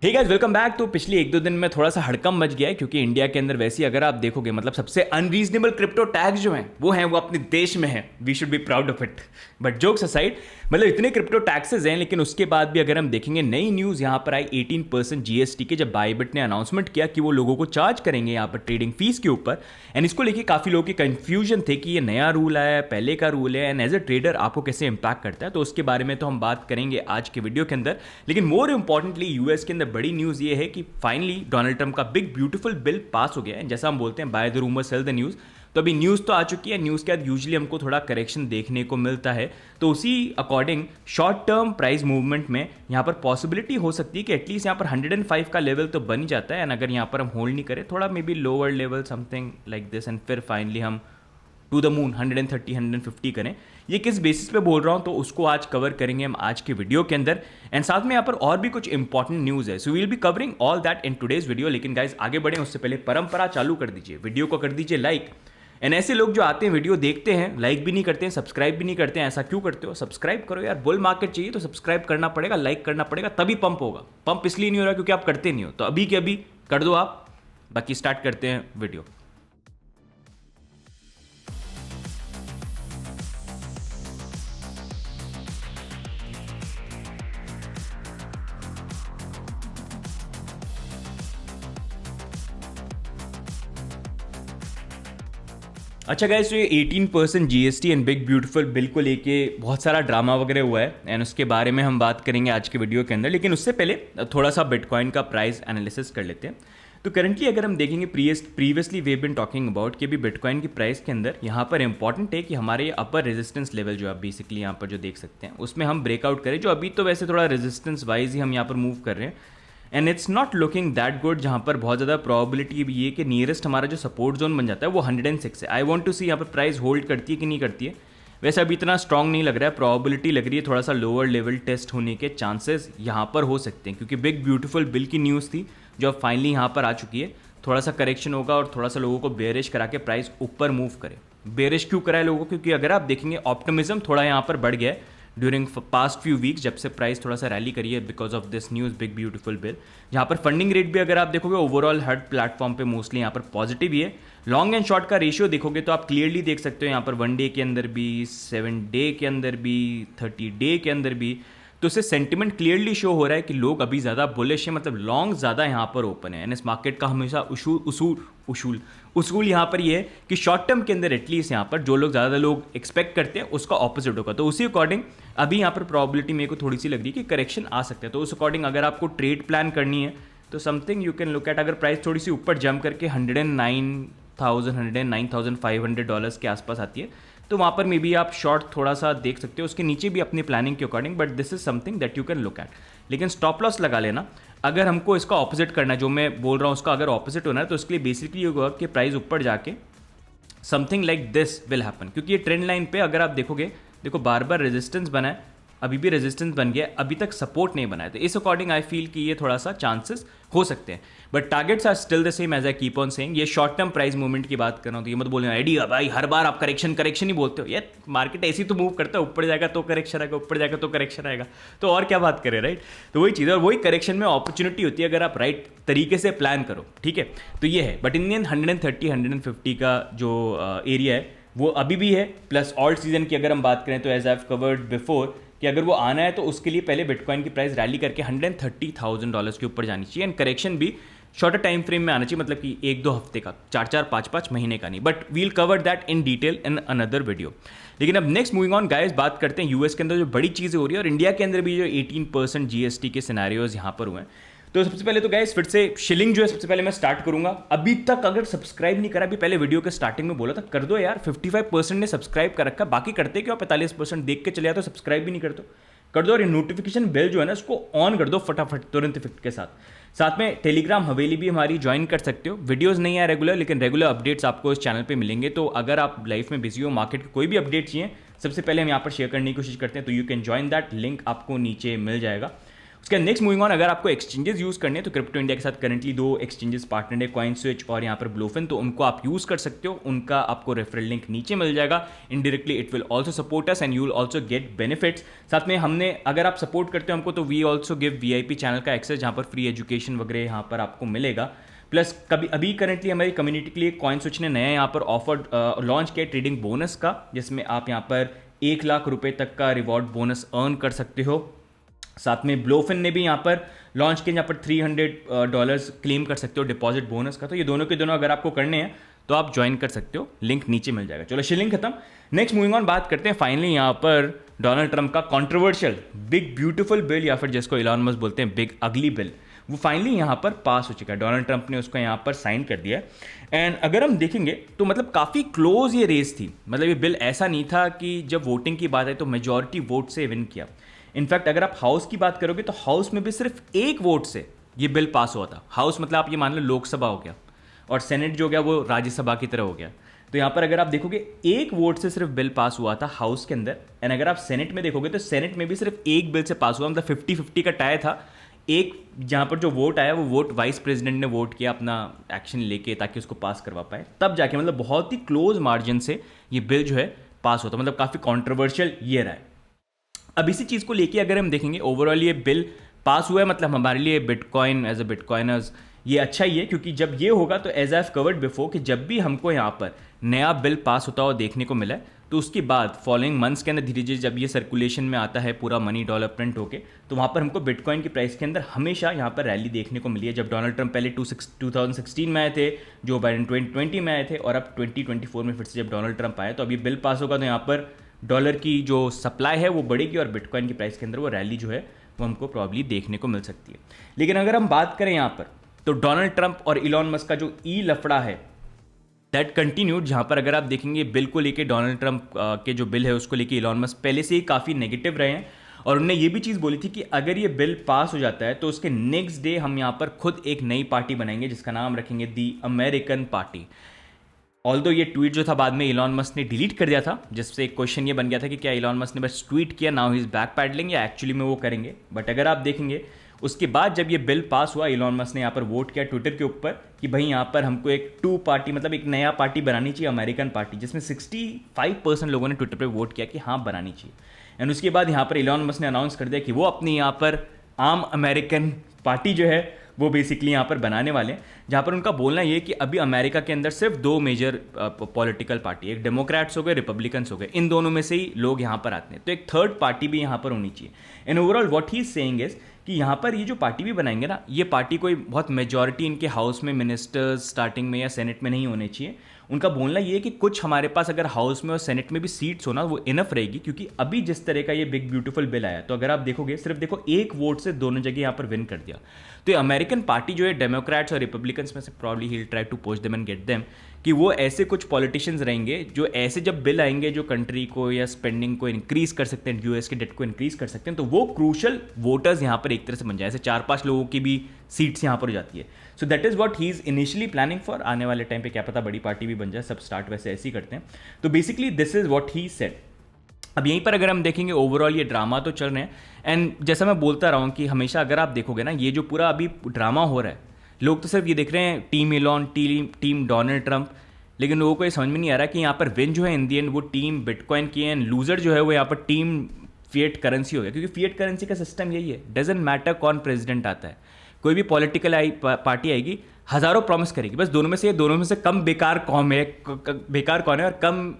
Hey guys welcome back. तो पिछले एक दो दिन में थोड़ा सा हड़कम मच गया है क्योंकि इंडिया के अंदर वैसे ही अगर आप देखोगे मतलब सबसे अनरीजनेबल क्रिप्टो टैक्स जो हैं वो अपने देश में हैं। We should be proud of it. But jokes aside, मतलब इतने क्रिप्टो टैक्सेस हैं लेकिन उसके बाद भी अगर हम देखेंगे नई न्यूज़ यहाँ पर आई 18% जीएसटी के, जब बाइबिट ने अनाउंसमेंट किया कि वो लोगों को चार्ज करेंगे यहाँ पर ट्रेडिंग फीस के ऊपर। एंड इसको लेके काफ़ी लोगों की कंफ्यूजन थे कि ये नया रूल आया है, पहले का रूल है, एंड एज अ ट्रेडर आपको कैसे इंपैक्ट करता है। तो उसके बारे में तो हम बात करेंगे आज के वीडियो के अंदर। लेकिन मोर इंपॉर्टेंटली यूएस के अंदर बड़ी न्यूज़ ये है कि फाइनली डोनाल्ड ट्रंप का बिग ब्यूटीफुल बिल पास हो गया है। जैसा हम बोलते हैं by the rumour cell the news. तो अभी न्यूज़ तो आ चुकी है, न्यूज़ के बाद यूजुअली हमको थोड़ा करेक्शन देखने को मिलता है। तो उसी according short term price movement में यहाँ पर पॉसिबिलिटी हो सकती है कि एटलीस्ट यहाँ पर 105 का लेवल तो बन ही जाता है। एंड अगर यहाँ पर हम होल्ड नहीं करें, थोड़ा may be lower level something like this, and फिर फाइनली हम टू द मून 130 150 करें। ये किस बेसिस पे बोल रहा हूँ तो उसको आज कवर करेंगे हम आज के वीडियो के अंदर। एंड साथ में यहाँ पर और भी कुछ इंपॉर्टेंट न्यूज़ है, so we'll be covering all that in today's video. लेकिन गाइज आगे बढ़े उससे पहले परंपरा चालू कर दीजिए, वीडियो को कर दीजिए लाइक। एंड ऐसे लोग जो आते हैं वीडियो देखते हैं, लाइक भी नहीं करते हैं, सब्सक्राइब भी नहीं करते हैं, ऐसा क्यों करते हो? सब्सक्राइब करो यार, बुल मार्केट चाहिए तो सब्सक्राइब करना पड़ेगा, लाइक करना पड़ेगा, तभी पंप होगा। पंप इसलिए नहीं हो रहा क्योंकि आप करते नहीं हो, तो अभी के अभी कर दो आप। बाकी स्टार्ट करते हैं वीडियो। अच्छा गाइस, तो ये 18% GST and big beautiful bill को लेके बहुत सारा ड्रामा वगैरह हुआ है एंड उसके बारे में हम बात करेंगे आज के वीडियो के अंदर। लेकिन उससे पहले थोड़ा सा बिटकॉइन का प्राइस एनालिसिस कर लेते हैं। तो करंटली अगर हम देखेंगे previously we been talking about कि भी बिटकॉइन की प्राइस के अंदर यहाँ पर इंपॉर्टेंट है कि हमारे अपर रेजिस्टेंस लेवल जो आप बेसिकली यहाँ पर जो देख सकते हैं उसमें हम ब्रेकआउट करें, जो अभी तो वैसे थोड़ा रेजिस्टेंस वाइज ही हम यहाँ पर मूव कर रहे हैं। And it's not looking that good, जहाँ पर बहुत ज़्यादा प्रॉबिलिटी भी है कि नियरेस्ट हमारा जो सपोर्ट जोन बन जाता है वो 106 है। आई वांट टू सी यहाँ पर प्राइस होल्ड करती है कि नहीं करती है। वैसे अभी इतना स्ट्रांग नहीं लग रहा है, प्रॉबिलिटी लग रही है थोड़ा सा लोअर लेवल टेस्ट होने के चांसेस यहाँ पर हो सकते हैं क्योंकि बिग ब्यूटीफुल बिल की न्यूज़ थी जो अब फाइनली यहाँ पर आ चुकी है। थोड़ा सा करेक्शन होगा और थोड़ा सा लोगों को बेरिश करा के प्राइस ऊपर मूव करे। बेरिश क्यों कराए लोगों को? क्योंकि अगर आप देखेंगे ऑप्टिमिज्म थोड़ा यहाँ पर बढ़ गया है ड्यूरिंग पास्ट फ्यू वीक्स, जब से प्राइस थोड़ा सा रैली करी है because of this news big beautiful bill. जहाँ पर फंडिंग रेट भी अगर आप देखोगे ओवरऑल हर प्लेटफॉर्म पे मोस्टली यहाँ पर पॉजिटिव ही है। लॉन्ग एंड शॉर्ट का रेशियो देखोगे तो आप क्लियरली देख सकते हो यहाँ पर 1 डे के अंदर भी, 7 डे के अंदर भी, 30 डे के अंदर भी। तो उससे सेंटिमेंट क्लियरली शो हो रहा है कि लोग अभी ज़्यादा बुलिश है, मतलब लॉन्ग ज़्यादा यहाँ पर ओपन है। एंड इस मार्केट का हमेशा उसूल यहाँ पर ये है कि शॉर्ट टर्म के अंदर एटलीस्ट यहाँ पर जो लोग ज़्यादा लोग एक्सपेक्ट करते हैं उसका ऑपोजिट होगा। तो उसी अकॉर्डिंग अभी यहाँ पर प्रॉबिलिटी मेरे को थोड़ी सी लग रही है कि करेक्शन आ सकता है। तो उस अकॉर्डिंग अगर आपको ट्रेड प्लान करनी है तो something you can look at. अगर प्राइस थोड़ी सी ऊपर जंप करके 109,000 $109,500 के आसपास आती है तो वहाँ पर मे बी आप शॉर्ट थोड़ा सा देख सकते हो, उसके नीचे भी अपनी प्लानिंग के according. But this is something that you can look at. लेकिन स्टॉप लॉस लगा लेना अगर हमको इसका ऑपोजिट करना है, जो मैं बोल रहा हूँ उसका अगर ऑपोजिट होना है तो उसके लिए बेसिकली ये होगा कि प्राइस ऊपर जाके something like this will happen. क्योंकि ये ट्रेंड लाइन पे अगर आप देखोगे, देखो बार बार रेजिस्टेंस बना है, अभी भी रेजिस्टेंस बन गया, अभी तक सपोर्ट नहीं बना है। तो इस अकॉर्डिंग आई फील कि ये थोड़ा सा चांसेस हो सकते हैं। But targets are still the same as I keep on saying. ये शॉर्ट टर्म प्राइस मूवमेंट की बात कर रहा हूँ तो ये मत बोलना रेडी भाई हर बार आप करेक्शन ही बोलते हो। यार मार्केट ऐसी तो मूव करता है, ऊपर जाएगा तो करेक्शन आएगा, ऊपर जाएगा तो करेक्शन आएगा, तो और क्या बात करें, राइट? तो वही चीज़ है और वही करेक्शन में अपॉर्चुनिटी होती है अगर आप राइट तरीके से प्लान करो, ठीक है? तो ये है। बट इंडियन 130 150 का जो एरिया है वो अभी भी है। प्लस ऑल्ट सीजन की अगर हम बात करें तो as I have covered before कि अगर वो आना है तो उसके लिए पहले बिटकॉइन की प्राइस रैली करके $130,000 के ऊपर जानी चाहिए। एंड करेक्शन भी शॉर्टर टाइम फ्रेम में आना चाहिए, मतलब कि 1-2 हफ्ते का, 4-4 5-5 महीने का नहीं। But we'll cover that in detail in another video. लेकिन अब नेक्स्ट मूविंग ऑन गाइस, बात करते हैं यूएस के अंदर जो बड़ी चीज़ें हो रही है और इंडिया के अंदर भी जो 18% जीएसटी के सिनेरियोज यहाँ पर हुए हैं। तो सबसे पहले तो गाइस फिर से शिलिंग जो है सबसे पहले मैं स्टार्ट करूंगा। अभी तक अगर सब्सक्राइब नहीं करा, अभी पहले वीडियो के स्टार्टिंग में बोला था कर दो यार, 55% ने सब्सक्राइब कर रखा, बाकी करते क्यों? 45% देख के चले जाते हो, सब्सक्राइब भी नहीं करते, कर दो। और नोटिफिकेशन बेल जो है ना उसको ऑन कर दो फटाफट तुरंत इफेक्ट के साथ में टेलीग्राम हवेली भी हमारी ज्वाइन कर सकते हो। वीडियोस नहीं है रेगुलर, लेकिन रेगुलर अपडेट्स आपको इस चैनल पे मिलेंगे। तो अगर आप लाइफ में बिजी हो, मार्केट के कोई भी अपडेट चाहिए सबसे पहले हम यहाँ पर शेयर करने की कोशिश करते हैं, तो you can join that, link आपको नीचे मिल जाएगा। उसके नेक्स्ट मूविंग ऑन, अगर आपको एक्सचेंजेस यूज़ करने हैं तो क्रिप्टो इंडिया के साथ करंटली 2 एक्सचेंजेस पार्टनर है, कॉइन स्विच और यहाँ पर ब्लूफिन, तो उनको आप यूज़ कर सकते हो। उनका आपको रेफरल लिंक नीचे मिल जाएगा। Indirectly it will also support us and you will also get benefits. साथ में हमने, अगर आप सपोर्ट करते हो हमको, तो we also give VIP channel का एक्सेस, जहाँ पर फ्री एजुकेशन वगैरह यहाँ पर आपको मिलेगा। प्लस अभी करंटली हमारी कम्युनिटी के लिए कॉइन स्विच ने नया यहाँ पर ऑफर लॉन्च किया ट्रेडिंग बोनस का, जिसमें आप यहाँ पर 1 लाख रुपए तक का रिवॉर्ड बोनस अर्न कर सकते हो। साथ में ब्लोफिन ने भी यहाँ पर लॉन्च किया, यहाँ पर $300 क्लेम कर सकते हो डिपॉजिट बोनस का। तो ये दोनों के दोनों अगर आपको करने हैं तो आप ज्वाइन कर सकते हो, लिंक नीचे मिल जाएगा। चलो शिलिंग खत्म, नेक्स्ट मूविंग ऑन बात करते हैं फाइनली यहाँ पर डोनाल्ड ट्रंप का कंट्रोवर्शियल बिग ब्यूटीफुल बिल, या फिर जिसको इलॉन मस्क बोलते हैं बिग अगली बिल, वो फाइनली यहाँ पर पास हो चुका है। डोनाल्ड ट्रंप ने उसको यहाँ पर साइन कर दिया है। एंड अगर हम देखेंगे तो मतलब काफ़ी क्लोज ये रेस थी, मतलब ये बिल ऐसा नहीं था कि जब वोटिंग की बात आई तो मेजॉरिटी वोट से विन किया। इनफैक्ट अगर आप हाउस की बात करोगे तो हाउस में भी सिर्फ 1 वोट से ये बिल पास हुआ था। हाउस मतलब आप ये मान लो लोकसभा हो गया, और सेनेट जो हो गया वो राज्यसभा की तरह हो गया। तो यहाँ पर अगर आप देखोगे 1 वोट से सिर्फ बिल पास हुआ था हाउस के अंदर। एंड अगर आप सेनेट में देखोगे तो सेनेट में भी सिर्फ 1 बिल से पास हुआ, मतलब 50-50 का टाई था। एक जहाँ पर जो वोट आया वो वोट वाइस प्रेसिडेंट ने वोट किया अपना एक्शन लेके, ताकि उसको पास करवा पाए, तब जाके मतलब बहुत ही क्लोज मार्जिन से ये बिल जो है पास होता, मतलब काफ़ी कॉन्ट्रोवर्शियल ये रहा है। अब इसी चीज़ को लेके अगर हम देखेंगे ओवरऑल ये बिल पास हुआ है, मतलब हमारे लिए बिटकॉइन एज अ बिटकॉइनर्स ये अच्छा ही है, क्योंकि जब ये होगा तो as I have covered before कि जब भी हमको यहाँ पर नया बिल पास होता हुआ देखने को मिला है तो उसके बाद फॉलोइंग मंथ्स के अंदर धीरे धीरे जब ये सर्कुलेशन में आता है पूरा मनी डॉलर प्रिंट होके, तो वहाँ पर हमको बिटकॉइन की प्राइस के अंदर हमेशा यहाँ पर रैली देखने को मिली है। जब डोनाल्ड ट्रंप पहले 2016 में आए थे, जो बाइडेन 2020 में आए थे, और अब 2024 में फिर से जब डोनाल्ड ट्रंप आए, तो अब ये बिल पास होगा तो यहाँ पर डॉलर की जो सप्लाई है वो बढ़ेगी और बिटकॉइन की प्राइस के अंदर वो रैली जो है वो हमको प्रॉब्ली देखने को मिल सकती है। लेकिन अगर हम बात करें यहाँ पर तो डोनाल्ड ट्रंप और इलॉन मस्क का जो लफड़ा है दैट कंटिन्यूड, जहाँ पर अगर आप देखेंगे बिल को लेके डोनाल्ड ट्रंप के जो बिल है उसको लेके इलॉन मस्क पहले से ही काफ़ी नेगेटिव रहे हैं, और उन्होंने ये भी चीज़ बोली थी कि अगर ये बिल पास हो जाता है तो उसके नेक्स्ट डे हम यहाँ पर खुद एक नई पार्टी बनाएंगे जिसका नाम रखेंगे दी अमेरिकन पार्टी। ऑल्दो ये ट्वीट जो था बाद में इलॉन मस्क ने डिलीट कर दिया था, जिससे एक क्वेश्चन ये बन गया था कि क्या इलॉन मस्क ने बस ट्वीट किया, now he is back pedalling, या एक्चुअली में वो करेंगे। बट अगर आप देखेंगे उसके बाद जब ये बिल पास हुआ, इलॉन मस्क ने यहाँ पर वोट किया ट्विटर के ऊपर कि भाई यहाँ पर हमको एक 2 पार्टी, मतलब एक नया पार्टी बनानी चाहिए, अमेरिकन पार्टी, जिसमें 65% लोगों ने ट्विटर पर वोट किया कि हाँ बनानी चाहिए। एंड उसके बाद यहाँ पर इलॉन मस्क ने अनाउंस कर दिया कि वो अपनी यहाँ पर आम अमेरिकन पार्टी जो है वो बेसिकली यहाँ पर बनाने वाले हैं, जहाँ पर उनका बोलना ये कि अभी अमेरिका के अंदर सिर्फ 2 मेजर पॉलिटिकल पार्टी, एक डेमोक्रेट्स हो गए, रिपब्लिकन्स हो गए, इन दोनों में से ही लोग यहाँ पर आते हैं, तो एक थर्ड पार्टी भी यहाँ पर होनी चाहिए। And overall what he is saying is कि यहाँ पर ये जो पार्टी भी बनाएंगे ना, ये पार्टी कोई बहुत मेजॉरिटी इनके हाउस में मिनिस्टर्स स्टार्टिंग में या सेनेट में नहीं होने चाहिए। उनका बोलना ये है कि कुछ हमारे पास अगर हाउस में और सेनेट में भी सीट्स हो ना वो इनफ रहेगी, क्योंकि अभी जिस तरह का ये बिग ब्यूटीफुल बिल आया, तो अगर आप देखोगे सिर्फ देखो 1 वोट से दोनों जगह यहाँ पर विन कर दिया। तो ये अमेरिकन पार्टी जो है डेमोक्रेट्स और रिपब्लिकन्स में से probably he try to push them and get them, कि वो ऐसे कुछ पॉलिटिशियंस रहेंगे जो ऐसे जब बिल आएंगे जो कंट्री को या स्पेंडिंग को इंक्रीज कर सकते हैं, यूएस के डेट को इंक्रीज कर सकते हैं, तो वो क्रूशल वोटर्स यहाँ पर एक तरह से बन जाए, ऐसे 4-5 लोगों की भी सीट्स यहाँ पर हो जाती है। So that is what he is initially planning for. आने वाले टाइम पे क्या पता बड़ी पार्टी भी बन जाए, सब स्टार्ट वैसे ऐसे ही करते हैं। तो basically this is what he said. अब यहीं पर अगर हम देखेंगे ओवरऑल ये ड्रामा तो चल रहे हैं, एंड जैसा मैं बोलता रहा हूँ कि हमेशा अगर आप देखोगे ना ये जो पूरा अभी ड्रामा हो रहा है, लोग तो सिर्फ ये देख रहे हैं team Elon, team Donald Trump, लेकिन लोगों को ये समझ में नहीं आ रहा कि यहाँ पर विन जो है इन दी एंड वो टीम बिटकॉइन की है, एंड लूजर जो है वो यहाँ पर टीम फिएट करेंसी हो गया, क्योंकि फिएट करेंसी का सिस्टम यही है, डजेंट मैटर कौन प्रेसिडेंट आता है, कोई भी पॉलिटिकल पार्टी आएगी, हज़ारों प्रॉमिस करेगी, बस दोनों में से कम बेकार कौन है और कम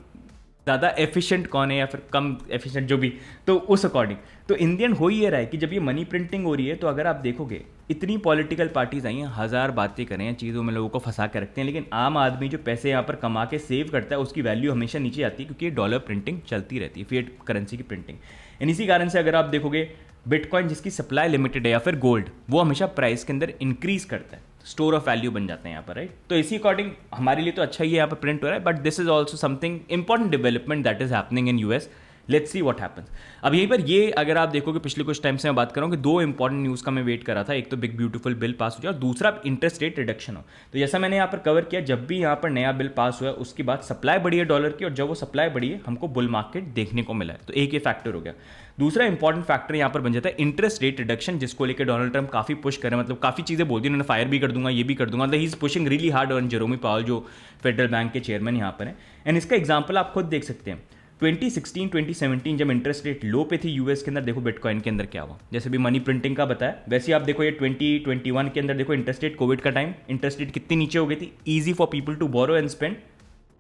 ज़्यादा एफिशिएंट कौन है या फिर कम एफिशिएंट जो भी, तो उस अकॉर्डिंग। तो इंडियन हो ही ये रहा है कि जब ये मनी प्रिंटिंग हो रही है तो अगर आप देखोगे इतनी पॉलिटिकल पार्टीज आई हैं, 1000 बातें करें, चीज़ों में लोगों को फंसा के रखते हैं, लेकिन आम आदमी जो पैसे यहाँ पर कमा के सेव करता है उसकी वैल्यू हमेशा नीचे आती है, क्योंकि ये डॉलर प्रिंटिंग चलती रहती है, फिएट करेंसी की प्रिंटिंग। एंड इसी कारण से अगर आप देखोगे बिटकॉइन जिसकी सप्लाई लिमिटेड है या फिर गोल्ड, वो हमेशा प्राइस के अंदर इंक्रीज करता है, स्टोर ऑफ वैल्यू बन जाते हैं यहाँ पर, राइट। तो इसी अकॉर्डिंग हमारे लिए तो अच्छा ही यहाँ पर प्रिंट हो रहा है, but this is also something important development that is happening in US, let's see what happens. अब यहीं पर ये अगर आप देखोगे पिछले कुछ टाइम से मैं बात कर रहा हूँ कि दो इंपॉर्टेंट न्यूज़ का मैं वेट कर रहा था, एक तो बिग ब्यूटीफुल बिल पास हो जाए और दूसरा इंटरेस्ट रेट रिडक्शन हो। तो जैसा मैंने यहाँ पर कवर किया, जब भी यहाँ पर नया बिल पास हुआ है उसके बाद सप्लाई बढ़ी है डॉलर की, और जब वो सप्लाई बढ़ी है हमको बुल मार्केट देखने को मिला है। तो एक ये फैक्टर हो गया। दूसरा इंपॉर्टेंट फैक्टर यहाँ पर बन जाता है इंटरेस्ट रेट रिडक्शन, जिसको लेकर डोनाल्ड ट्रंप काफी पुश कर रहे हैं, मतलब काफी चीजें बोलती है उन्होंने, फायर भी कर दूंगा, ये भी कर दूंगा, मतलब he is pushing really hard on Jerome Powell जो फेडरल बैंक के चेयरमैन यहाँ पर हैं। एंड इसका एग्जाम्पल आप खुद देख सकते हैं 2016-2017 जब इंटरेस्ट रेट लो पे थी यूएस के अंदर, देखो बिटकॉइन के अंदर क्या हुआ। जैसे भी मनी प्रिंटिंग का बताया, वैसे आप देखो ये 2021 के अंदर देखो इंटरेस्ट रेट, कोविड का टाइम, इंटरेस्ट रेट कितनी नीचे हो गई थी, easy for people to borrow and spend,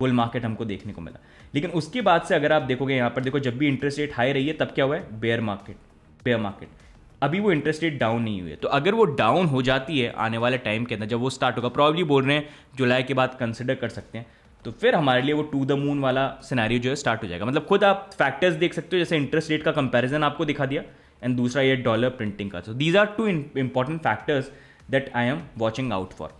bull market हमको देखने को मिला। लेकिन उसके बाद से अगर आप देखोगे यहाँ पर देखो, जब भी इंटरेस्ट रेट हाई रही है तब क्या हुआ है, बेयर मार्केट। अभी वो इंटरेस्ट रेट डाउन नहीं हुई है, तो अगर वो डाउन हो जाती है आने वाले टाइम के अंदर, जब वो स्टार्ट होगा, प्रॉब्ली बोल रहे हैं जुलाई के बाद कंसिडर कर सकते हैं, तो फिर हमारे लिए वो टू द मून वाला सिनेरियो जो है स्टार्ट हो जाएगा। मतलब खुद आप फैक्टर्स देख सकते हो, जैसे इंटरेस्ट रेट का कंपैरिजन आपको दिखा दिया, एंड दूसरा ये डॉलर प्रिंटिंग का। So these are two important factors that I am watching out for.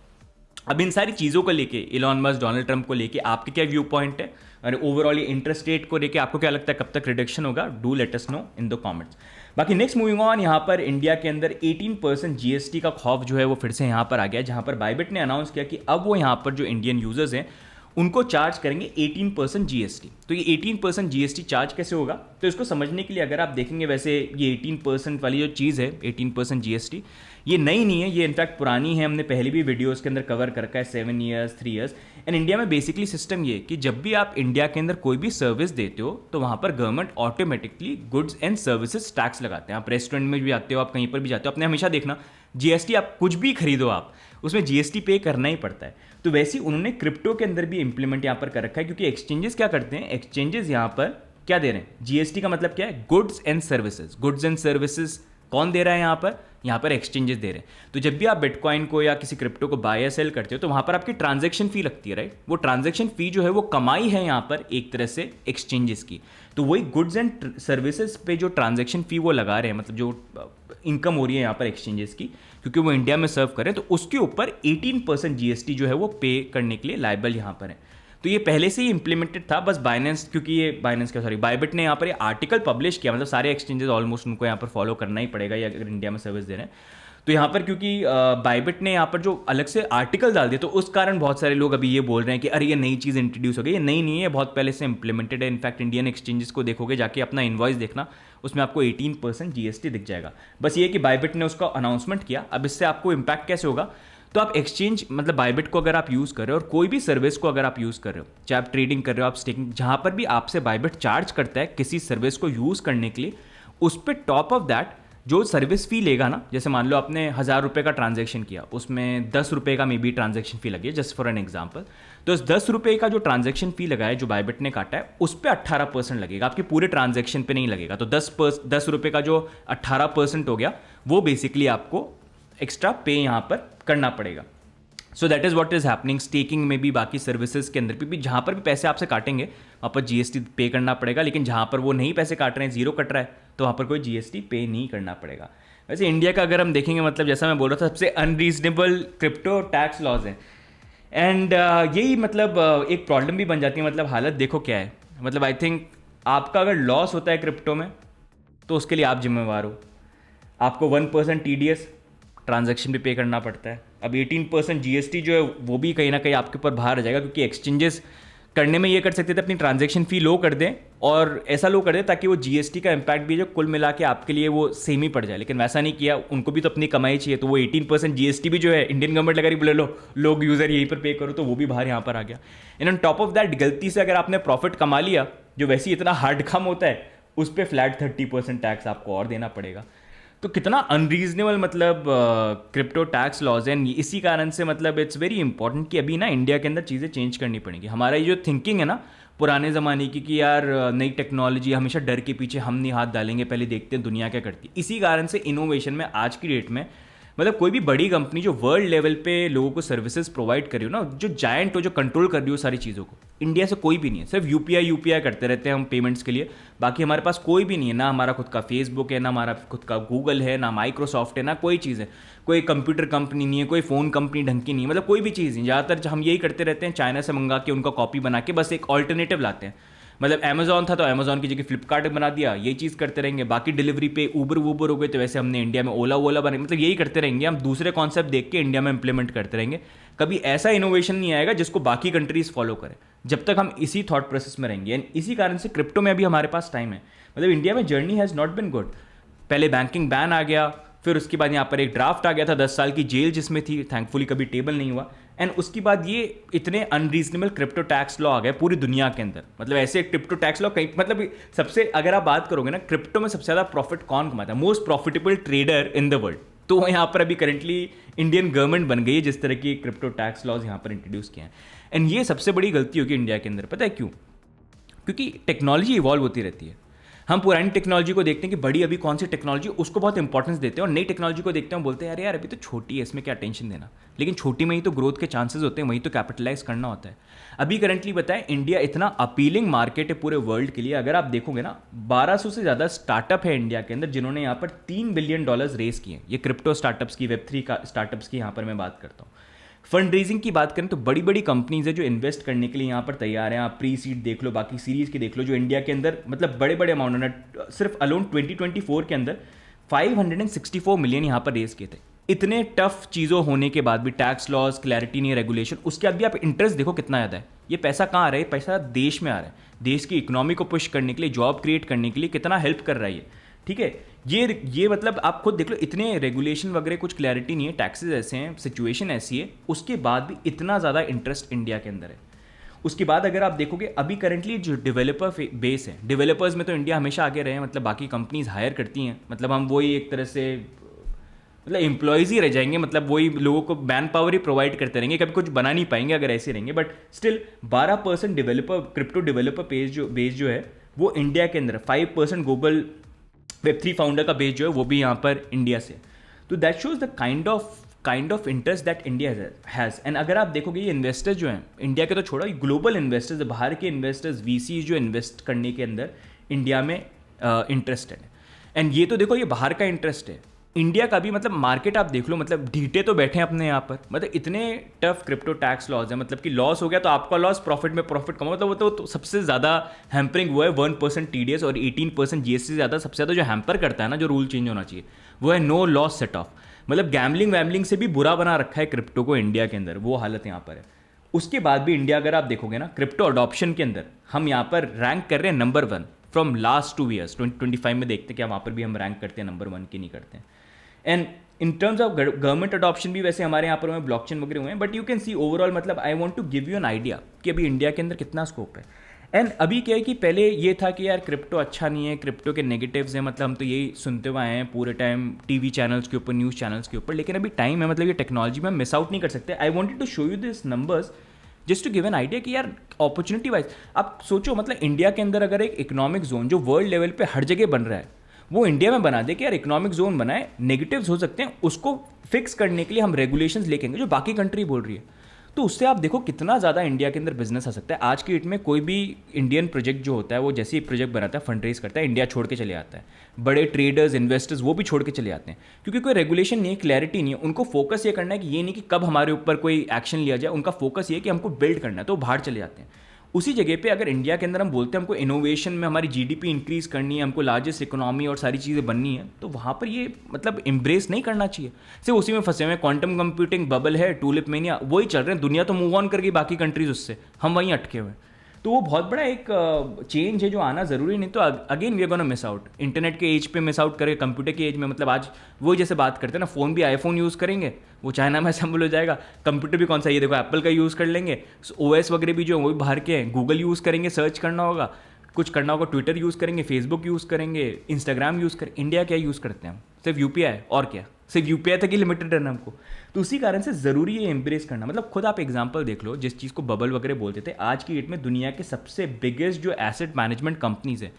अब इन सारी चीज़ों को लेके, इलॉन मस्क, डोनाल्ड ट्रंप को लेके आपके क्या व्यू पॉइंट है, और ओवरऑल ये इंटरेस्ट रेट को लेके आपको क्या लगता है, कब तक रिडक्शन होगा, do let us know in the comments. बाकी नेक्स्ट मूविंग ऑन, यहाँ पर इंडिया के अंदर 18% जीएसटी का खौफ जो है वो फिर से यहाँ पर आ गया, जहाँ पर बाइबिट ने अनाउंस किया कि अब वो यहाँ पर जो इंडियन यूजर्स हैं उनको चार्ज करेंगे 18% जीएसटी। तो ये 18% जीएसटी चार्ज कैसे होगा, तो इसको समझने के लिए अगर आप देखेंगे, वैसे ये 18% वाली जो चीज़ है 18% जीएसटी, ये नई नहीं है, ये इनफैक्ट पुरानी है, हमने पहले भी वीडियोस के अंदर कवर कर रखा है, 7 ईयर्स 3 ईयर्स। एंड इंडिया में बेसिकली सिस्टम ये है कि जब भी आप इंडिया के अंदर कोई भी सर्विस देते हो तो वहाँ पर government automatically goods and services tax लगाते हैं। आप रेस्टोरेंट में भी जाते हो, आप कहीं पर भी जाते हो, आपने हमेशा देखना जीएसटी, आप कुछ भी खरीदो आप उसमें जीएसटी पे करना ही पड़ता है। तो वैसे ही उन्होंने क्रिप्टो के अंदर भी इंप्लीमेंट यहाँ पर कर रखा है, क्योंकि एक्सचेंजेस क्या करते हैं, एक्सचेंजेस यहाँ पर क्या दे रहे हैं, जीएसटी का मतलब क्या है, goods and services. Goods and services कौन दे रहा है यहाँ पर एक्सचेंजेस दे रहे हैं। तो जब भी आप बिटकॉइन को या किसी क्रिप्टो को बाय या सेल करते हो तो वहाँ पर आपकी ट्रांजैक्शन फी लगती है, राइट। वो ट्रांजैक्शन फी जो है वो कमाई है यहाँ पर एक तरह से एक्सचेंजेस की। तो वही गुड्स एंड सर्विसेज पे जो ट्रांजैक्शन फी वो लगा रहे हैं, मतलब जो इनकम हो रही है यहाँ पर एक्सचेंजेस की, क्योंकि वो इंडिया में सर्व करें, तो उसके ऊपर 18% जीएसटी जो है वो पे करने के लिए लायबल यहाँ पर है। तो ये पहले से ही इंप्लीमेंटेड था, बस बाइनेंस, क्योंकि ये बाइबिट ने यहाँ पर ये आर्टिकल पब्लिश किया, मतलब सारे एक्सचेंजेस ऑलमोस्ट उनको यहाँ पर फॉलो करना ही पड़ेगा ये अगर इंडिया में सर्विस दे रहे हैं। तो यहाँ पर क्योंकि बाइबिट ने यहाँ पर जो अलग से आर्टिकल डाल दिया, तो उस कारण बहुत सारे लोग अभी ये बोल रहे हैं कि अरे ये नई चीज़ इंट्रोड्यूस हो गई। ये नई नहीं है, बहुत पहले से इंप्लीमेंटेड है। इनफैक्ट इंडियन एक्सचेंजेस को देखोगे जाके, अपना इनवॉइस देखना, उसमें आपको 18% जीएसटी दिख जाएगा। बस ये कि बाइबिट ने उसका अनाउंसमेंट किया। अब इससे आपको इम्पैक्ट कैसे होगा, तो आप एक्सचेंज मतलब बाइबिट को अगर आप यूज़ कर रहे हो और कोई भी सर्विस को अगर आप यूज़ कर रहे हो, चाहे आप ट्रेडिंग कर रहे हो, आप स्टेकिंग, जहाँ पर भी आपसे बाइबिट चार्ज करता है किसी सर्विस को यूज़ करने के लिए, उस पर टॉप ऑफ दैट जो सर्विस फी लेगा ना, जैसे मान लो आपने 1000 रुपये का ट्रांजैक्शन किया, उसमें 10 रुपये का मे बी ट्रांजैक्शन फी लगी है, जस्ट फॉर एन एग्जांपल। तो इस 10 रुपये का जो ट्रांजैक्शन फी लगा है, जो बाइबिट ने काटा है, उस पर 18% लगेगा, आपके पूरे ट्रांजैक्शन पे नहीं लगेगा। तो 10 रुपये का जो 18% हो गया, वो बेसिकली आपको एक्स्ट्रा पे यहाँ पर करना पड़ेगा। So that is what is happening staking में भी, बाकी सर्विसेज के अंदर भी जहाँ पर भी पैसे आपसे काटेंगे वहाँ पर जीएसटी पे करना पड़ेगा। लेकिन जहाँ पर वो नहीं पैसे काट रहे हैं, जीरो कट रहा है, तो वहाँ पर कोई जीएसटी पे नहीं करना पड़ेगा। वैसे इंडिया का अगर हम देखेंगे, मतलब जैसा मैं बोल रहा था, सबसे अनरीजनेबल क्रिप्टो टैक्स लॉज हैं। एंड यही मतलब एक प्रॉब्लम भी बन जाती है। मतलब हालत देखो क्या है, मतलब आई थिंक आपका अगर लॉस होता है क्रिप्टो में तो उसके लिए आप जिम्मेवार हो। आपको 1% टीडीएस ट्रांजैक्शन भी पे करना पड़ता है। अब 18% जीएसटी जो है वो भी कहीं ना कहीं आपके ऊपर बाहर आ जाएगा, क्योंकि एक्सचेंजेस करने में ये कर सकते थे अपनी ट्रांजैक्शन फी लो कर दें, और ऐसा लो कर दें ताकि वो जीएसटी का इम्पैक्ट भी जो कुल मिला के आपके लिए वो सेम ही पड़ जाए। लेकिन वैसा नहीं किया, उनको भी तो अपनी कमाई चाहिए। तो वो 18% जीएसटी भी जो है इंडियन गवर्नमेंट लगा रही, बोले लो लोग यूज़र यहीं पर पे करो, तो वो भी बाहर यहाँ पर आ गया। And on top of that, गलती से अगर आपने प्रॉफिट कमा लिया, जो वैसे ही इतना हार्ड काम होता है, उस पर फ्लैट 30% टैक्स आपको और देना पड़ेगा। तो कितना अनरीजनेबल मतलब क्रिप्टो टैक्स लॉज है। इसी कारण से मतलब इट्स वेरी इंपॉर्टेंट कि अभी ना इंडिया के अंदर चीज़ें चेंज करनी पड़ेंगी। हमारा ये जो थिंकिंग है ना पुराने ज़माने की, कि यार नई टेक्नोलॉजी, हमेशा डर के पीछे हम नहीं हाथ डालेंगे, पहले देखते हैं दुनिया क्या करती है। इसी कारण से इनोवेशन में आज की डेट में मतलब कोई भी बड़ी कंपनी जो वर्ल्ड लेवल पे लोगों को सर्विसेज प्रोवाइड कर रही हो ना, जो जायंट हो, जो कंट्रोल कर रही हो सारी चीज़ों को, इंडिया से कोई भी नहीं है। सिर्फ यूपीआई करते रहते हैं हम पेमेंट्स के लिए, बाकी हमारे पास कोई भी नहीं है। ना हमारा खुद का फेसबुक है, ना हमारा खुद का गूगल है, ना माइक्रोसॉफ्ट है, ना कोई चीज़ है। कोई कंप्यूटर कंपनी नहीं है, कोई फ़ोन कंपनी ढंग की नहीं है, मतलब कोई भी चीज़ नहीं। ज़्यादातर हम यही करते रहते हैं, चाइना से मंगा के उनका कॉपी बना के बस एक ऑल्टरनेटिव लाते हैं। मतलब अमेजॉन था तो अमेजॉन की जगह फ्लिपकार्ट बना दिया, यही चीज़ करते रहेंगे। बाकी डिलीवरी पे ऊबर वूबर हो गए, तो वैसे हमने इंडिया में ओला वोला बने, मतलब यही करते रहेंगे हम, दूसरे कॉन्सेप्ट देख के इंडिया में इंप्लीमेंट करते रहेंगे। कभी ऐसा इनोवेशन नहीं आएगा जिसको बाकी कंट्रीज फॉलो करें, जब तक हम इसी थॉट प्रोसेस में रहेंगे। एंड इसी कारण से क्रिप्टो में अभी हमारे पास टाइम है। मतलब इंडिया में journey has not been good. पहले बैंकिंग बैन आ गया, फिर उसके बाद यहाँ पर एक ड्राफ्ट आ गया था 10 साल की जेल जिसमें थी, थैंकफुली कभी टेबल नहीं हुआ। एंड उसके बाद ये इतने अनरीजनेबल क्रिप्टो टैक्स लॉ आ गए पूरी दुनिया के अंदर। मतलब ऐसे क्रिप्टो टैक्स लॉ कहीं, मतलब सबसे अगर आप बात करोगे ना क्रिप्टो में सबसे ज़्यादा प्रॉफिट कौन कमाता है, most profitable trader in the world, तो यहाँ पर अभी करेंटली इंडियन गवर्नमेंट बन गई है जिस तरह की क्रिप्टो टैक्स लॉज यहाँ पर इंट्रोड्यूस किए हैं। एंड ये सबसे बड़ी गलती होगी इंडिया के अंदर, पता है क्यों? क्योंकि टेक्नोलॉजी इवॉल्व होती रहती है। हम पुरानी टेक्नोलॉजी को देखते हैं कि बड़ी अभी कौन सी टेक्नोलॉजी, उसको बहुत इंपॉर्टेंस देते हैं, और नई टेक्नोलॉजी को देखते हैं बोलते हैं अरे यार अभी तो छोटी है, इसमें क्या टेंशन देना। लेकिन छोटी में ही तो ग्रोथ के चांसेस होते हैं, वहीं तो कैपिटलाइज करना होता है। अभी करंटली बताएं, इंडिया इतना अपीलिंग मार्केट है पूरे वर्ल्ड के लिए। अगर आप देखोगे ना 1200 से ज़्यादा स्टार्टअप है इंडिया के अंदर जिन्होंने यहाँ पर $3 बिलियन रेस किए हैं। ये क्रिप्टो स्टार्टअप्स की, Web3 का स्टार्टअप्स की यहाँ पर मैं बात करता हूँ। फंड रेजिंग की बात करें तो बड़ी बड़ी कंपनीज है जो इन्वेस्ट करने के लिए यहाँ पर तैयार हैं। आप प्री सीड देख लो, बाकी सीरीज की देख लो, जो इंडिया के अंदर मतलब बड़े बड़े अमाउंट है। सिर्फ अलोन 2024 के अंदर 564 मिलियन यहाँ पर रेज किए थे। इतने टफ चीज़ों होने के बाद भी, टैक्स लॉज, क्लैरिटी नहीं, रेगुलेशन, उसके बाद भी आप इंटरेस्ट देखो कितना ज़्यादा है। ये पैसा कहाँ आ रहा है? पैसा देश में आ रहा है। देश की इकोनॉमी को पुश करने के लिए, जॉब क्रिएट करने के लिए कितना हेल्प कर रहा है ये, ठीक है। ये मतलब आप खुद देख लो, इतने रेगुलेशन वगैरह कुछ क्लैरिटी नहीं है, टैक्सेस ऐसे हैं, सिचुएशन ऐसी है, उसके बाद भी इतना ज़्यादा इंटरेस्ट इंडिया के अंदर है। उसके बाद अगर आप देखोगे अभी करंटली जो डेवलपर बेस है, डेवलपर्स में तो इंडिया हमेशा आगे रहे हैं। मतलब बाकी कंपनीज हायर करती हैं, मतलब हम वही एक तरह से मतलब एम्प्लॉयज़ ही रह जाएंगे, मतलब वही लोगों को मैन पावर ही प्रोवाइड करते रहेंगे, कभी कुछ बना नहीं पाएंगे अगर ऐसे रहेंगे। But still 12% developer, crypto developer base जो है वो इंडिया के अंदर, 5% ग्लोबल Web3 फाउंडर का बेस जो है वो भी यहाँ पर इंडिया से। तो that shows the kind of interest that India has. And अगर आप देखोगे ये इन्वेस्टर्स जो हैं इंडिया के, तो छोड़ो, ये ग्लोबल इन्वेस्टर्स, बाहर के इन्वेस्टर्स, VCs जो इन्वेस्ट करने के अंदर इंडिया में इंटरेस्टेड है। एंड ये तो देखो ये बाहर का इंटरेस्ट है, इंडिया का भी मतलब मार्केट आप देख लो, मतलब ढीटे तो बैठे हैं अपने यहाँ पर। मतलब इतने टफ क्रिप्टो टैक्स लॉज है, मतलब कि लॉस हो गया तो आपका लॉस, प्रॉफिट में प्रॉफिट कमाओ, मतलब वो तो सबसे ज़्यादा हैम्परिंग वो है 1% TDS और 18% GST से ज़्यादा। सबसे ज़्यादा जो हैम्पर करता है ना, जो रूल चेंज होना चाहिए, वो है नो लॉस सेट ऑफ। मतलब गैमलिंग वैमलिंग से भी बुरा बना रखा है क्रिप्टो को इंडिया के अंदर, वो हालत यहाँ पर है। उसके बाद भी इंडिया अगर आप देखोगे ना क्रिप्टो अडॉप्शन के अंदर, हम यहाँ पर रैंक कर रहे हैं नंबर 1 फ्रॉम लास्ट 2 ईयर्स। 2025 में देखते हैं क्या वहाँ पर भी हम रैंक करते हैं नंबर 1 की नहीं करते हैं। And in terms of government adoption भी वैसे हमारे यहाँ पर हमें ब्लॉकचेन वगैरह हुए हैं, but you can see overall, मतलब I want to give you an idea कि अभी इंडिया के अंदर कितना स्कोप है। एंड अभी क्या है कि पहले ये था कि यार क्रिप्टो अच्छा नहीं है, क्रिप्टो के नेगेटिव्स हैं, मतलब हम तो यही सुनते हुए आए हैं पूरे टाइम टीवी चैनल्स के ऊपर, न्यूज़ चैनल्स के ऊपर। लेकिन अभी टाइम है, मतलब ये टेक्नोलॉजी में हम मिस आउट नहीं कर सकते। I wanted to show you this numbers just to give an idea कि यार अपॉर्चुनिटी वाइज आप सोचो, मतलब इंडिया के अंदर अगर एक इकोनॉमिक जोन जो वर्ल्ड लेवल पे हर जगह बन रहा है, वो इंडिया में बना दे कि यार इकोनॉमिक जोन बनाए, नेगेटिव्स हो सकते हैं, उसको फिक्स करने के लिए हम रेगुलेशंस लेके आएंगे जो बाकी कंट्री बोल रही है, तो उससे आप देखो कितना ज़्यादा इंडिया के अंदर बिजनेस आ सकता है। आज की डेट में कोई भी इंडियन प्रोजेक्ट जो होता है, वो जैसे ही प्रोजेक्ट बनाता है, फंड रेज करता है, इंडिया छोड़ के चले आता है। बड़े ट्रेडर्स, इन्वेस्टर्स वो भी छोड़ के चले आते हैं, क्योंकि कोई रेगुलेशन नहीं है, क्लैरिटी नहीं है। उनको फोकस ये करना है कि ये नहीं कि कब हमारे ऊपर कोई एक्शन लिया जाए, उनका फोकस ये है कि हमको बिल्ड करना है, तो बाहर चले जाते हैं। उसी जगह पे अगर इंडिया के अंदर हम बोलते हैं हमको इनोवेशन में हमारी GDP इंक्रीज करनी है, हमको लार्जेस्ट इकोनॉमी और सारी चीज़ें बननी है, तो वहाँ पर ये मतलब एम्ब्रेस नहीं करना चाहिए। सिर्फ उसी में फंसे हुए हैं, क्वांटम कंप्यूटिंग बबल है, टूलिप मेनिया, वही चल रहे हैं। दुनिया तो मूव ऑन कर गई बाकी कंट्रीज उससे, हम वहीं अटके हुए हैं। तो वो बहुत बड़ा एक चेंज है जो आना ज़रूरी, नहीं तो again we are gonna miss out. Internet के एज पे मिस आउट करें, कंप्यूटर के एज में, मतलब आज वही जैसे बात करते हैं ना, फ़ोन भी आईफोन यूज़ करेंगे, वो चाइना में असेंबल हो जाएगा। कंप्यूटर भी कौन सा, ये देखो एप्पल का यूज़ कर लेंगे। OS वगैरह भी जो है वो भी बाहर के हैं, गूगल यूज़ करेंगे, सर्च करना होगा, कुछ करना होगा, ट्विटर यूज़ करेंगे, फेसबुक यूज़ करेंगे, इंस्टाग्राम यूज़ करेंगे। इंडिया क्या यूज़ करते हैं हम? सिर्फ UPI, और क्या? सिर्फ UPI तक ही लिमिटेड है ना हमको। तो उसी कारण से ज़रूरी है एम्ब्रेस करना। मतलब खुद आप एग्जांपल देख लो, जिस चीज़ को बबल वगैरह बोलते थे, आज की डेट में दुनिया के सबसे बिगेस्ट जो एसेट मैनेजमेंट कंपनीज है,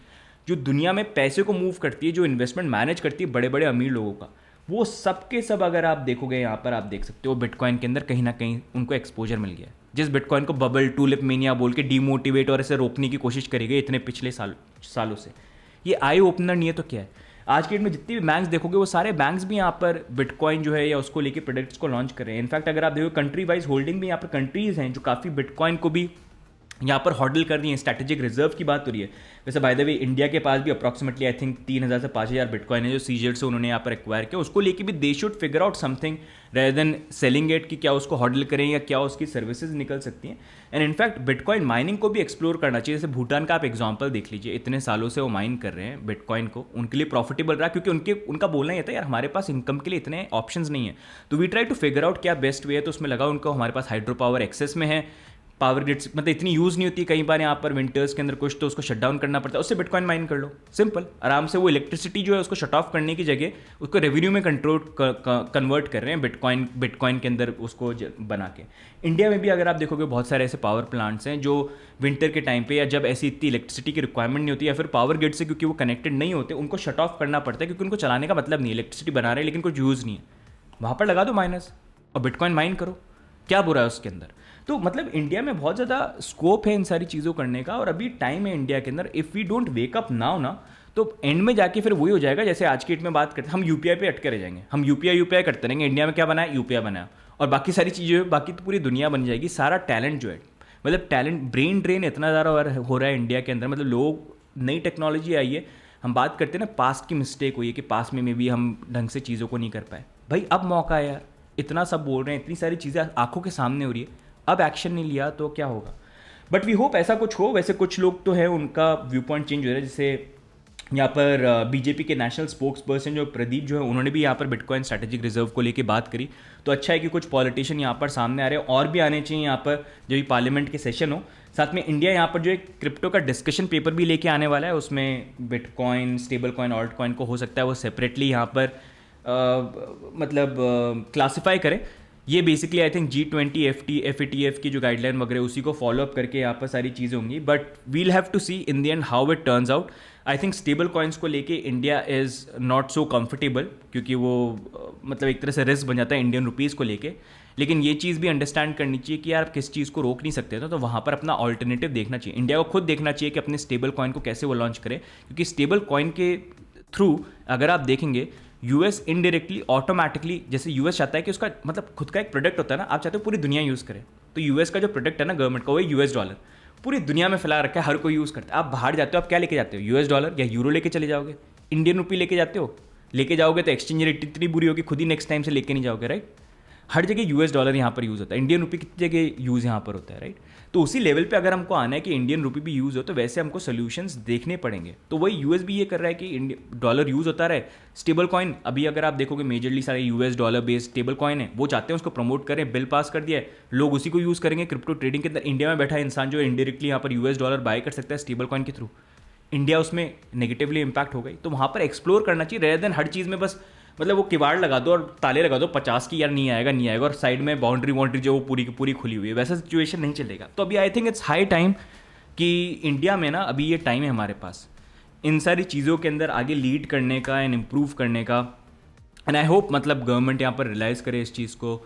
जो दुनिया में पैसे को मूव करती है, जो इन्वेस्टमेंट मैनेज करती है बड़े बड़े अमीर लोगों का, वो सब के सब अगर आप देखोगे यहाँ पर, आप देख सकते हो बिटकॉइन के अंदर कहीं ना कहीं उनको एक्सपोजर मिल गया है। जिस बिटकॉइन को बबल, टूलिप मेनिया बोल के डीमोटिवेट और ऐसे रोकने की कोशिश करी गई इतने पिछले सालों से, ये आई ओपनर नहीं है तो क्या है। आज के डेट में जितनी भी बैंक्स देखोगे, वो सारे बैंक्स भी यहाँ पर बिटकॉइन जो है या उसको लेके प्रोडक्ट्स को लॉन्च कर रहे हैं। इनफैक्ट अगर आप देखो कंट्री वाइज होल्डिंग भी यहाँ पर कंट्रीज हैं जो काफ़ी बिटकॉइन को भी यहाँ पर हॉडल कर रही है, स्ट्रैटेजिक रिजर्व की बात हो रही है। वैसे बाय द वे इंडिया के पास भी अप्रॉक्सीमेटली आई थिंक 3,000 से 5,000 बिटकॉइन है जो सीजेड से उन्होंने यहाँ पर एक्वायर किया। उसको लेके भी they should figure out something rather than selling it, कि क्या उसको हॉडल करें या क्या उसकी सर्विसेज निकल सकती हैं। एंड इनफैक्ट बिटकॉइन माइनिंग को भी एक्सप्लोर करना चाहिए। जैसे भूटान का आप एग्जाम्पल देख लीजिए, इतने सालों से वो माइन कर रहे हैं बिटकॉइन को, उनके लिए प्रॉफिटेबल रहा क्योंकि उनका बोलना ये था यार हमारे पास इनकम के लिए इतने ऑप्शंस नहीं है, तो we try to figure out क्या बेस्ट वे है। तो उसमें लगा उनको हमारे पास हाइड्रो पावर एक्सेस में है, पावर ग्रिड्स मतलब इतनी यूज़ नहीं होती कई बार यहाँ पर विंटर्स के अंदर कुछ, तो उसको शट डाउन करना पड़ता है, उससे बिटकॉइन माइन कर लो, सिंपल आराम से। वो इलेक्ट्रिसिटी जो है उसको शट ऑफ करने की जगह उसको रेवेन्यू में कन्वर्ट कर रहे हैं बिटकॉइन के अंदर उसको बना के। इंडिया में भी अगर आप देखोगे बहुत सारे ऐसे पावर प्लांट्स हैं जो विंटर के टाइम पे या जब ऐसी इतनी इलेक्ट्रिसिटी की रिक्वायरमेंट नहीं होती या फिर पावर ग्रिड से क्योंकि वो कनेक्टेड नहीं होते उनको शट ऑफ करना पड़ता है, क्योंकि उनको चलाने का मतलब नहीं, इलेक्ट्रिसिटी बना रहे हैं लेकिन कुछ यूज़ नहीं है, वहाँ पर लगा दो माइनस और बिटकॉइन माइन करो, क्या बुरा है उसके अंदर। तो मतलब इंडिया में बहुत ज़्यादा स्कोप है इन सारी चीज़ों करने का, और अभी टाइम है इंडिया के अंदर। If we don't wake up now ना, तो एंड में जाके फिर वही हो जाएगा जैसे आज की डेट में बात करते हैं, हम यूपीआई पे अटके रह जाएंगे, हम यूपीआई करते रहेंगे। इंडिया में क्या बना है, यूपीआई बनाया, और बाकी सारी चीज़ें, बाकी तो पूरी दुनिया बन जाएगी। सारा टैलेंट जो है, मतलब टैलेंट ब्रेन ड्रेन इतना ज़्यादा हो रहा है इंडिया के अंदर, मतलब लोग, नई टेक्नोलॉजी आई है। हम बात करते हैं ना पास्ट की मिस्टेक हुई है कि पास्ट में भी हम ढंग से चीज़ों को नहीं कर पाए, भाई अब मौका है यार, इतना सब बोल रहे हैं, इतनी सारी चीज़ें आंखों के सामने हो रही है, अब एक्शन नहीं लिया तो क्या होगा। बट वी होप ऐसा कुछ हो। वैसे कुछ लोग तो है उनका व्यू पॉइंट चेंज हो रहा है, जैसे यहाँ पर बीजेपी के नेशनल स्पोक्स पर्सन जो प्रदीप जो है उन्होंने भी यहाँ पर बिटकॉइन स्ट्रैटेजिक रिजर्व को लेके बात करी। तो अच्छा है कि कुछ पॉलिटिशियन यहाँ पर सामने आ रहे हैं, और भी आने चाहिए यहाँ पर जब भी पार्लियामेंट के सेशन हो। साथ में इंडिया यहाँ पर जो एक क्रिप्टो का डिस्कशन पेपर भी लेके आने वाला है, उसमें bitcoin, stable coin, alt coin को हो सकता है वो सेपरेटली यहाँ पर मतलब क्लासीफाई करें। ये basically I think G20 FATF की जो गाइडलाइन वगैरह उसी को फॉलो अप करके यहाँ पर सारी चीज़ें होंगी। But we'll have to see in the end how it turns out. I think stable coins को लेके India is not so comfortable, क्योंकि वो मतलब एक तरह से रिस्क बन जाता है इंडियन रुपीज़ को लेके। लेकिन ये चीज़ भी अंडरस्टैंड करनी चाहिए कि यार आप किस चीज़ को रोक नहीं सकते, तो वहाँ पर अपना ऑल्टरनेटिव देखना चाहिए। इंडिया को खुद देखना चाहिए कि अपने स्टेबल कॉइन को कैसे वो लॉन्च करे, क्योंकि स्टेबल कॉइन के थ्रू अगर आप देखेंगे यूएस इनडायरेक्टली ऑटोमेटिकली, जैसे यूएस चाहता है कि उसका मतलब खुद का एक प्रोडक्ट होता है ना, आप चाहते हो पूरी दुनिया यूज़ करे, तो यूएस का जो प्रोडक्ट है ना गवर्नमेंट का, वो यूएस डॉलर पूरी दुनिया में फैला रखा है, हर कोई यूज़ करता है। आप बाहर जाते हो, आप क्या लेके जाते हो, यूएस डॉलर या यूरो लेके चले जाओगे, इंडियन रुपी लेके जाते हो, लेके जाओगे तो एक्सचेंज रेट इतनी बुरी होगी, खुद ही नेक्स्ट टाइम से लेके नहीं जाओगे, राइट। हर जगह यूएस डॉलर यहाँ पर यूज़ होता है, इंडियन रुपी कितनी जगह यूज़ यहाँ पर होता है, राइट। तो उसी लेवल पे अगर हमको आना है कि इंडियन रुपी भी यूज़ हो, तो वैसे हमको सोल्यूशंस देखने पड़ेंगे। तो वही यूएस भी ये कर रहा है कि डॉलर यूज़ होता रहे, स्टेबल कॉइन अभी अगर आप देखोगे मेजरली सारे US dollar based stable coin है, वो चाहते हैं उसको प्रमोट करें, बिल पास कर दिया है, लोग उसी को यूज़ करेंगे क्रिप्टो ट्रेडिंग के अंदर। इंडिया में बैठा इंसान जो इनडायरेक्टली यहाँ पर यूएस डॉलर बाय कर सकता है स्टेबल कॉइन के थ्रू, इंडिया उसमें नेगेटिवली इंपैक्ट हो गई। तो वहाँ पर एक्सप्लोर करना चाहिए रेदर देन हर चीज़ में बस मतलब वो किवाड़ लगा दो और ताले लगा दो 50 की, यार नहीं आएगा, और साइड में बाउंड्री जो वो पूरी की पूरी खुली हुई है, वैसा सिचुएशन नहीं चलेगा। तो अभी I think it's high time कि इंडिया में ना अभी ये टाइम है हमारे पास इन सारी चीज़ों के अंदर आगे लीड करने का एंड इम्प्रूव करने का। एंड आई होप मतलब गवर्नमेंट यहाँ पर रियलाइज़ करे इस चीज़ को,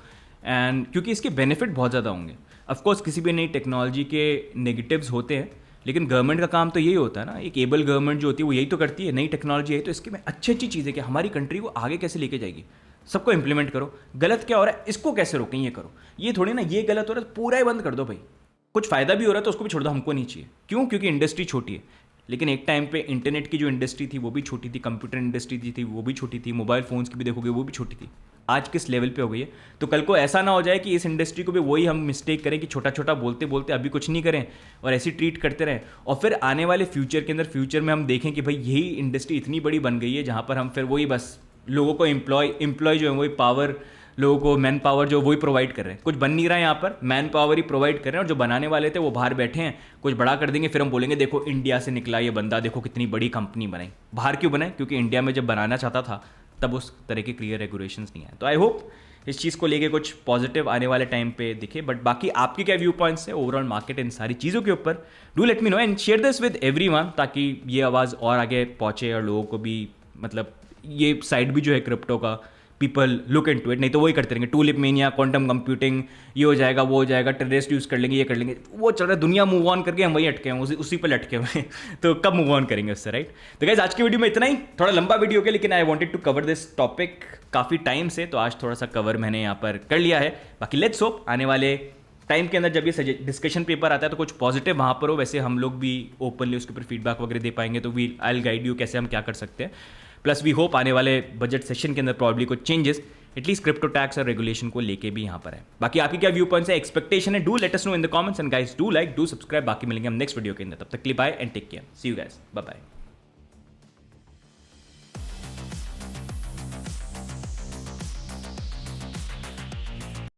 एंड क्योंकि इसके बेनिफिट बहुत ज़्यादा होंगे। ऑफकोर्स किसी भी नई टेक्नोलॉजी के नेगेटिव्स होते हैं, लेकिन गवर्नमेंट का काम तो यही होता है ना, एक एबल गवर्नमेंट जो होती है वो यही तो करती है, नई टेक्नोलॉजी है तो इसके में अच्छी चीज़ है कि हमारी कंट्री को आगे कैसे लेके जाएगी, सबको इंप्लीमेंट करो। गलत क्या हो रहा है इसको कैसे रोकें, ये करो, ये थोड़ी ना ये गलत हो रहा है तो पूरा ही बंद कर दो भाई। कुछ फ़ायदा भी हो रहा है तो उसको भी छोड़ दो, हमको नहीं चाहिए। क्यों? क्योंकि इंडस्ट्री छोटी है। लेकिन एक टाइम पे इंटरनेट की जो इंडस्ट्री थी वो भी छोटी थी, कंप्यूटर इंडस्ट्री थी वो भी छोटी थी, मोबाइल फ़ोन्स की भी देखोगे वो भी छोटी थी, आज किस लेवल पे हो गई है। तो कल को ऐसा ना हो जाए कि इस इंडस्ट्री को भी वही हम मिस्टेक करें कि छोटा छोटा बोलते बोलते अभी कुछ नहीं करें और ऐसी ट्रीट करते रहें, और फिर आने वाले फ्यूचर में हम देखें कि भाई यही इंडस्ट्री इतनी बड़ी बन गई है जहाँ पर हम फिर वही बस लोगों को एम्प्लॉय जो है वही पावर, लोगों को मैन पावर जो वही प्रोवाइड कर रहे हैं। कुछ बन नहीं रहा है यहाँ पर, मैन पावर ही प्रोवाइड कर रहे हैं, और जो बनाने वाले थे वो बाहर बैठे हैं, कुछ बड़ा कर देंगे, फिर हम बोलेंगे देखो इंडिया से निकला ये बंदा, देखो कितनी बड़ी कंपनी बनाई। बाहर क्यों बनाए? क्योंकि इंडिया में जब बनाना चाहता था तब उस तरह के क्लियर रेगुलेशंस नहीं आए। तो आई होप इस चीज़ को लेके कुछ पॉजिटिव आने वाले टाइम पे दिखे। बट बाकी आपके क्या व्यू पॉइंट्स है ओवरऑल मार्केट इन सारी चीज़ों के ऊपर, do let me know and share this with everyone, ताकि ये आवाज़ और आगे पहुँचे और लोगों को भी मतलब ये साइड भी जो है क्रिप्टो का पीपल लुक इनटू इट। नहीं तो वही करते रहेंगे टूलिप मेनिया, क्वांटम कंप्यूटिंग, ये हो जाएगा वो हो जाएगा, टेररिस्ट यूज़ कर लेंगे, ये कर लेंगे, वो चल रहा है, दुनिया मूव ऑन करके हम वही अटके हैं, उसी पर लटके हुए हैं। तो कब मूव ऑन करेंगे उससे, राइट। तो गाइस आज की वीडियो में इतना ही, थोड़ा लंबा वीडियो के, लेकिन I wanted to cover this topic काफ़ी टाइम से, तो आज थोड़ा सा कवर मैंने यहाँ पर कर लिया है। बाकी लेट्स होप आने वाले टाइम के अंदर जब ये डिस्कशन पेपर आता है तो कुछ पॉजिटिव वहाँ पर हो, वैसे हम लोग भी ओपनली उसके ऊपर फीडबैक वगैरह दे पाएंगे, तो we I will guide you कैसे हम क्या कर सकते हैं। प्लस वी होप आने वाले बजट सेशन के अंदर प्रॉब्ली कुछ चेंजेस एटलीस्ट क्रिप्टो टैक्स और रेगुलेशन को लेके भी यहाँ पर है। बाकी आपकी क्या व्यू पॉइंट्स है, एक्सपेक्टेशन है, do let us know in the comments and guys do like do subscribe. बाकी मिलेंगे हम नेक्स्ट वीडियो के अंदर, तब तक के लिए bye and take care, see you guys, bye bye.